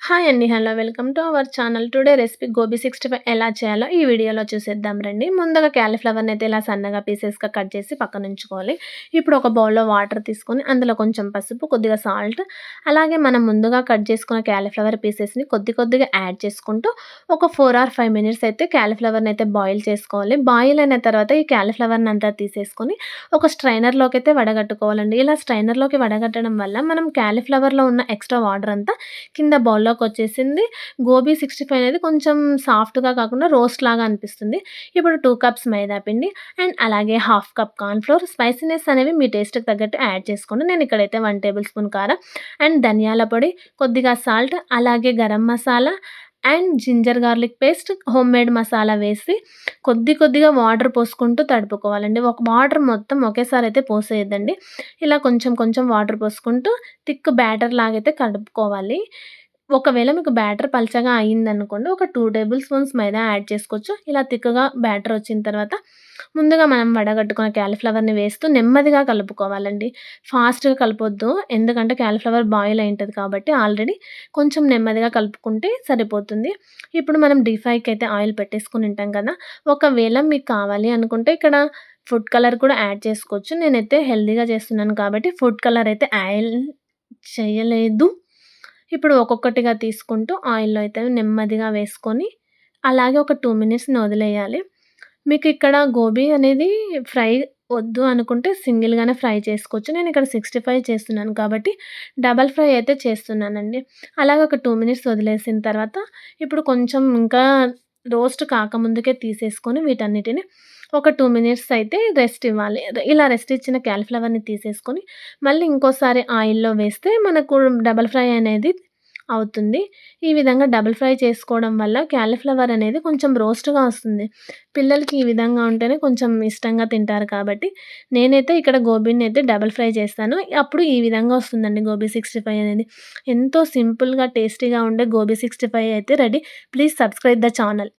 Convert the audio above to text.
Hi అండి. Hello. Welcome to our channel. Today recipe gobi 65 ఎలా చేయాలో ఈ వీడియోలో చూసేద్దాం రండి. ముందుగా క్యాలీఫ్లవర్‌ని అయితే ఇలా సన్నగా పీసెస్‌గా కట్ చేసి పక్కనుంచుకోవాలి. ఇప్పుడు ఒక బౌల్‌లో వాటర్ తీసుకొని అందులో కొంచెం పసుపు, కొద్దిగా సాల్ట్, అలాగే మనం ముందుగా కట్ చేసుకున్న క్యాలీఫ్లవర్ పీసెస్‌ని కొద్దిగా యాడ్ చేసుకుంటూ ఒక 4 ఆర్ 5 మినిట్స్ అయితే క్యాలీఫ్లవర్‌ని అయితే బాయిల్ చేసుకోవాలి. బాయిల్ అయిన తర్వాత ఈ క్యాలీఫ్లవర్‌ని అంతా తీసేసుకొని ఒక స్ట్రైనర్‌లోకి అయితే వడగట్టుకోవాలండి. ఇలా స్ట్రైనర్‌లోకి వడగట్టడం వల్ల మనం క్యాలీఫ్లవర్‌లో ఉన్న ఎక్స్‌ట్రా వాటర్ అంతా కింద బౌల్‌లోకొచ్చేసింది. గోబీ 65 అనేది కొంచెం సాఫ్ట్‌గా కాకుండా రోస్ట్ లాగా అనిపిస్తుంది. ఇప్పుడు 2 కప్స్ మైదా పిండి అండ్ అలాగే half cup corn flour, spiciness అనేవి మీ టేస్ట్‌కి తగ్గట్టు యాడ్ చేసుకోండి. నేను ఇక్కడైతే 1 టేబుల్ స్పూన్ కారం అండ్ ధనియాల పొడి, కొద్దిగా సాల్ట్, అలాగే garam masala and ginger garlic paste, homemade masala వేసి కొద్దిగా వాటర్ పోసుకుంటూ తడుపుకోవాలండి. ఒక వాటర్ మొత్తం ఒకేసారి అయితే పోసేయద్దండి. ఇలా కొంచెం వాటర్ పోసుకుంటూ థిక్ బ్యాటర్ లాగైతే కలుపుకోవాలి. ఒకవేళ మీకు బ్యాటర్ పలచగా అయిందనుకోండి, ఒక 2 టేబుల్ స్పూన్స్ మైదా యాడ్ చేసుకోవచ్చు. ఇలా థిక్‌గా బ్యాటర్ వచ్చిన తర్వాత ముందుగా మనం వడగట్టుకున్న క్యాలీఫ్లవర్‌ని వేస్తూ నెమ్మదిగా కలుపుకోవాలండి. ఫాస్ట్‌గా కలపొద్దు. ఎందుకంటే క్యాలీఫ్లవర్ బాయిల్ అయి ఉంటది కాబట్టి ఆల్రెడీ కొంచెం నెమ్మదిగా కలుపుకుంటే సరిపోతుంది. ఇప్పుడు మనం డీప్ ఫ్రైకి అయితే ఆయిల్ పెట్టేసుకొని ఉంటాం కదా! ఒకవేళ మీకు కావాలి అనుకుంటే ఇక్కడ ఫుడ్ కలర్ కూడా యాడ్ చేసుకోవచ్చు. నేనైతే హెల్తీగా చేస్తున్నాను కాబట్టి ఫుడ్ కలర్ అయితే చేయలేదు. ఇప్పుడు ఒక్కొక్కటిగా తీసుకుంటూ ఆయిల్‌లో అయితే నెమ్మదిగా వేసుకొని, అలాగే ఒక 2 మినిట్స్‌ని వదిలేయాలి. మీకిక్కడ గోబీ అనేది ఫ్రై వద్దు అనుకుంటే సింగిల్‌గానే ఫ్రై చేసుకోవచ్చు. నేనిక్కడ 65 చేస్తున్నాను కాబట్టి డబల్ ఫ్రై అయితే చేస్తున్నానండి. అలాగే ఒక 2 మినిట్స్ వదిలేసిన తర్వాత ఇప్పుడు కొంచెం ఇంకా రోస్ట్ కాకముందుకే తీసేసుకొని వీటన్నిటిని ఒక 2 మినిట్స్ అయితే రెస్ట్ ఇవ్వాలి. ఇలా రెస్ట్ ఇచ్చిన క్యాలీఫ్లవర్‌ని తీసేసుకొని మళ్ళీ ఇంకోసారి ఆయిల్‌లో వేస్తే మనకు డబల్ ఫ్రై అనేది అవుతుంది. ఈ విధంగా డబుల్ ఫ్రై చేసుకోవడం వల్ల క్యాలీఫ్లవర్ అనేది కొంచెం రోస్ట్‌గా వస్తుంది. పిల్లలకి ఈ విధంగా ఉంటేనే కొంచెం ఇష్టంగా తింటారు కాబట్టి, నేనైతే ఇక్కడ గోబీనైతే డబుల్ ఫ్రై చేస్తాను. అప్పుడు ఈ విధంగా వస్తుందండి గోబీ 65 అనేది. ఎంతో సింపుల్‌గా, టేస్టీగా ఉండే గోబీ 65 అయితే ready. Please subscribe the channel.